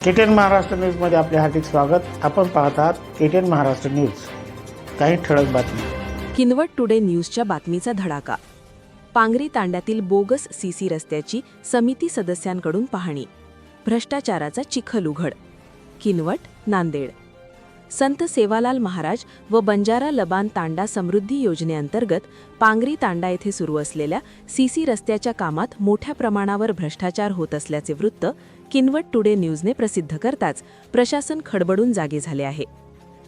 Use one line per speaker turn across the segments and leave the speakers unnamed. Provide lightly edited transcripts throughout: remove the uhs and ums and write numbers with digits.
KTN Maharashtra न्यूजमध्ये आपले हार्दिक स्वागत। आपण पाहत आहात केटीएन महाराष्ट्र न्यूज। काही ठळक बातमी।
किनवट टुडे न्यूजच्या बातमीचा धडाका। पांगरी तांड्यातील बोगस सीसी रस्त्याची समिती सदस्यांकडून पाहणी। भ्रष्टाचाराचा चिखल उघड। किनवट, नांदेड। संत सेवालाल महाराज व बंजारा लबान तांडा समृद्धी योजनेअंतर्गत पांगरी तांडा येथे सुरू असलेल्या सीसी रस्त्याच्या कामात मोठ्या प्रमाणावर भ्रष्टाचार होत असल्याचे वृत्त किनवट टुडे न्यूजने प्रसिद्ध करताच प्रशासन खडबडून जागे झाले आहे।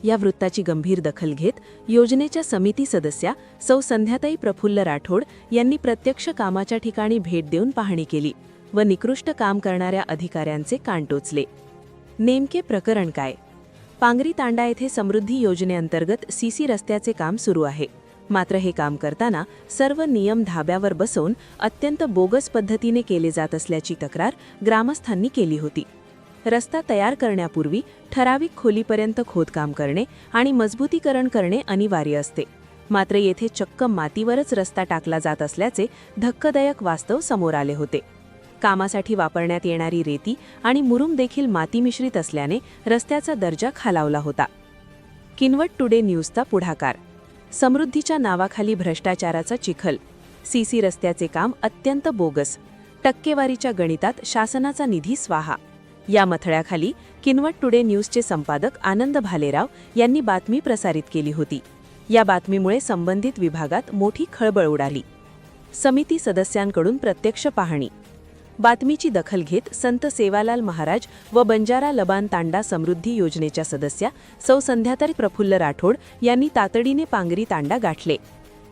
या वृत्ताची गंभीर दखल घेत योजनेच्या समिती सदस्या सौ संध्याताई प्रफुल्ल राठोड यांनी प्रत्यक्ष कामाच्या ठिकाणी भेट देऊन पाहणी केली व निकृष्ट काम करणाऱ्या अधिकाऱ्यांचे कान टोचले। नेमके प्रकरण काय? पांगरी तांडा येथे समृद्धी योजनेअंतर्गत सीसी रस्त्याचे काम सुरू आहे। मात्र हे काम करताना सर्व नियम धाब्यावर बसवून अत्यंत बोगस पद्धतीने केले जात असल्याची तक्रार ग्रामस्थांनी केली होती। रस्ता तयार करण्यापूर्वी ठराविक खोलीपर्यंत खोदकाम करणे आणि मजबूतीकरण करणे अनिवार्य असते। मात्र येथे चक्क मातीवरच रस्ता टाकला जात असल्याचे धक्कादायक वास्तव समोर आले होते। कामासाठी वापरण्यात येणारी रेती आणि मुरुम देखील माती मिश्रित असल्याने रस्त्याचा दर्जा खालावला होता। किनवट टुडे न्यूजचा पुढाकार। समृद्धीच्या नावाखाली भ्रष्टाचाराचा चिखल। सीसी रस्त्याचे काम अत्यंत बोगस। टक्केवारीच्या गणितात शासनाचा निधी स्वाहा। या मथळ्याखाली किनवट टुडे न्यूजचे संपादक आनंद भालेराव यांनी बातमी प्रसारित केली होती। या बातमीमुळे संबंधित विभागात मोठी खळबळ उडाली। समिती सदस्यांकडून प्रत्यक्ष पाहणी। बातमीची दखल घेत संत सेवालाल महाराज व बंजारा लबान तांडा समृद्धी योजनेच्या सदस्या सौ संध्याताई प्रफुल्ल राठोड यांनी तातडीने पांगरी तांडा गाठले।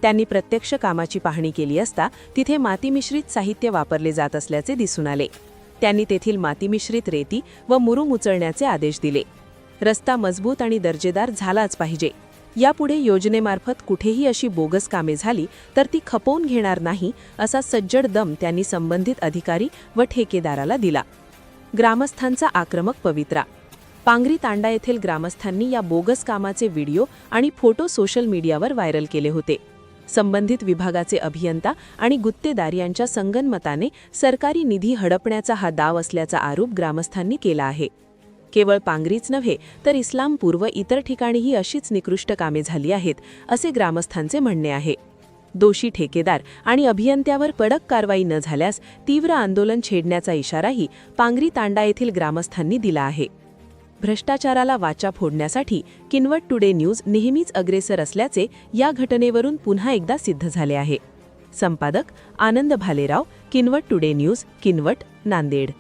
त्यांनी प्रत्यक्ष कामाची पाहणी केली असता तिथे मातीमिश्रित साहित्य वापरले जात असल्याचे दिसून आले। त्यांनी तेथील मातीमिश्रित रेती व मुरुम उचलण्याचे आदेश दिले। रस्ता मजबूत आणि दर्जेदार झालाच पाहिजे। यापुढे योजनेमार्फत कुठेही अशी बोगस कामे झाली तर ती खपवून घेणार नाही असा सज्जड दम त्यांनी संबंधित अधिकारी व ठेकेदाराला दिला। ग्रामस्थांचा आक्रमक पवित्रा। पांगरी तांडा येथील ग्रामस्थांनी या बोगस कामाचे व्हिडिओ आणि फोटो सोशल मीडियावर व्हायरल केले होते। संबंधित विभागाचे अभियंता आणि गुत्तेदार यांच्या संगनमताने सरकारी निधी हडपण्याचा हा डाव असल्याचा आरोप ग्रामस्थांनी केला आहे। केवळ पांगरीच नव्हे तर इस्लामपूर व इतर ठिकाणीही अशीच निकृष्ट कामे झाली आहेत असे ग्रामस्थांचे म्हणणे आहे। दोषी ठेकेदार आणि अभियंत्यावर कडक कारवाई न झाल्यास तीव्र आंदोलन छेडण्याचा इशाराही पांगरी तांडा येथील ग्रामस्थांनी दिला आहे। भ्रष्टाचाराला वाचा फोडण्यासाठी किनवट टुडे न्यूज नेहमीच अग्रेसर असल्याचे या घटनेवरून पुन्हा एकदा सिद्ध झाले आहे। संपादक आनंद भालेराव, किनवट टुडे न्यूज, किनवट, नांदेड।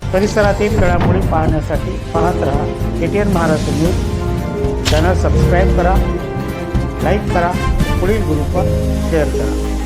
परिसरातील घडामोडी पाहण्यासाठी पाहत रहा KTN Maharashtra news. Channel subscribe करा, लाईक करा, पुढील ग्रुपवर शेअर करा।